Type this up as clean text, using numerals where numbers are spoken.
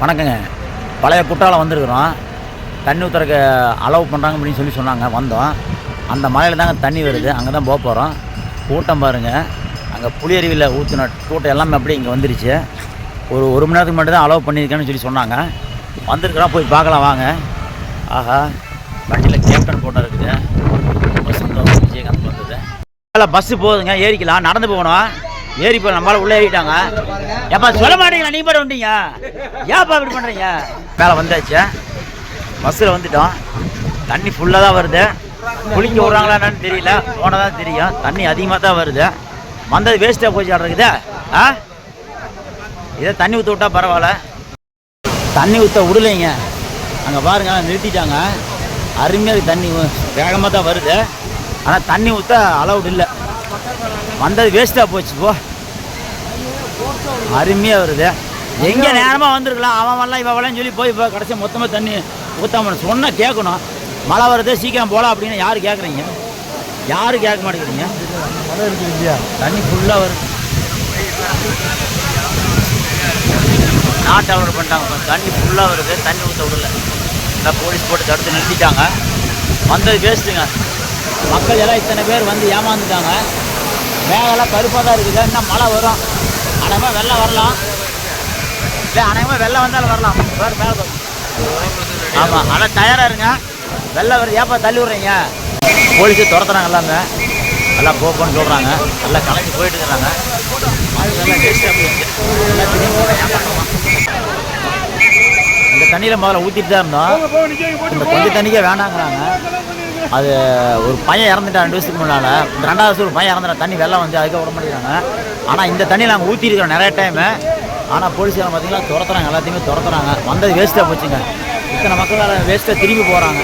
வணக்கங்க. பழைய குற்றாலம் வந்திருக்கிறோம். தண்ணி ஊற்றுறக்கு அலோவ் பண்ணுறாங்க அப்படின்னு சொன்னாங்க. வந்தோம். அந்த மலையில் தாங்க தண்ணி வருது. அங்கே தான் போகிறோம். கூட்டம் பாருங்கள். அங்கே புளியருவியில் ஊற்றின கூட்டம் எல்லாமே அப்படியே இங்கே வந்துருச்சு. ஒரு மணி நேரத்துக்கு மட்டும் தான் அலோவ் பண்ணியிருக்கேன்னு சொன்னாங்க. வந்திருக்கிறோம், போய் பார்க்கலாம் வாங்க. ஆஹா, வண்டியில் கேப்டன் கூட்டம் இருக்குது. ரொம்ப சந்தோஷம். விஜயகாந்த் வந்தது. பஸ்ஸு போகுதுங்க, ஏறிக்கலாம். நடந்து போகணும். ஏறி போய் நம்மளால உள்ளே ஏறிட்டாங்க. ஏப்பா சொல்ல மாட்டீங்களா? நீ பாட்டு வந்தீங்க, ஏப்பா இப்படி பண்ணுறீங்க? மேலே வந்தாச்சு, பஸ்ஸில் வந்துட்டோம். தண்ணி ஃபுல்லாக தான் வருது. குளிக்க விட்றாங்களான்னு தெரியல, போனதான் தெரியும். தண்ணி அதிகமாக தான் வருது. வந்தது வேஸ்ட்டாக போச்சு இருக்குது. இதை தண்ணி ஊற்ற விட்டா பரவாயில்ல. தண்ணி ஊற்ற விடலைங்க. அங்கே பாருங்க, நிறுத்திட்டாங்க. அருமையாக தண்ணி வேகமாக தான் வருது. ஆனால் தண்ணி ஊற்ற அலவுட் இல்லை. வந்தது வேஸ்ட்டாக போச்சு. போ, அருமையாக வருது. எங்கே நேரமாக வந்திருக்கலாம். அவன்லாம் இவெல்லாம் சொல்லி போய் இப்போ கடைசி மொத்தமாக தண்ணி ஊற்றாம சொன்னால் கேட்கணும். மழை வருது, சீக்கிரம் போகலாம் அப்படின்னு யார் கேட்குறீங்க? யாரும் கேட்க மாட்டேங்கிறீங்க. மழை இருக்குது இல்லையா? தண்ணி ஃபுல்லாக வருது. நாட் அலோட் பண்ணிட்டாங்க. தண்ணி ஃபுல்லாக வருது. தண்ணி ஊற்ற விடல. எல்லாம் போலீஸ் போட்டு தடுத்து நிறுத்திட்டாங்க. வந்தது வேஸ்ட்டுங்க. மக்கள் எல்லாம் இத்தனை பேர் வந்து ஏமாந்துட்டாங்க. மேகெல்லாம் கருப்பாக தான் இருக்குது. இன்னும் மழை வரும். அநேகமாக வெள்ளம் வரலாம். இல்லை, அநேகமாக வெள்ளம் வந்தாலும் வரலாம். வேறு மேலே ஆமாம், ஆனால் தயாராக இருங்க. வெள்ளம் வருது. ஏப்பா தள்ளி விட்றீங்க? போலீஸு துரத்துறாங்க. எல்லாமே எல்லாம் போன்னு சொல்கிறாங்க. எல்லாம் கலந்து போயிட்டு இருக்கிறாங்க. அதெல்லாம் வேஸ்ட்டாக போயிடுச்சு. எல்லாம் திரும்பி இந்த தண்ணியில் முதல்ல ஊற்றிட்டு தான் இருந்தோம். இந்த கொஞ்சம் தண்ணிக்கே வேணாங்கிறாங்க. அது ஒரு பையன் இறந்துட்டான் 2 வருஷத்துக்கு முன்னால். ரெண்டாவது வருஷம் ஒரு பையன் இறந்துட்டான். தண்ணி வெள்ளம் வந்து அதுக்கு விட மாட்டேங்கிறாங்க. ஆனால் இந்த தண்ணியில் நாங்கள் ஊற்றிருக்கிறோம் நிறைய டைமு. ஆனால் போலீஸ்காரன் பார்த்தீங்கன்னா துரத்துறாங்க. எல்லாத்தையுமே துரத்துறாங்க. வந்தது வேஸ்ட்டாக போச்சுங்க. இத்தனை மக்களால் வேஸ்ட்டாக திரும்பி போகிறாங்க.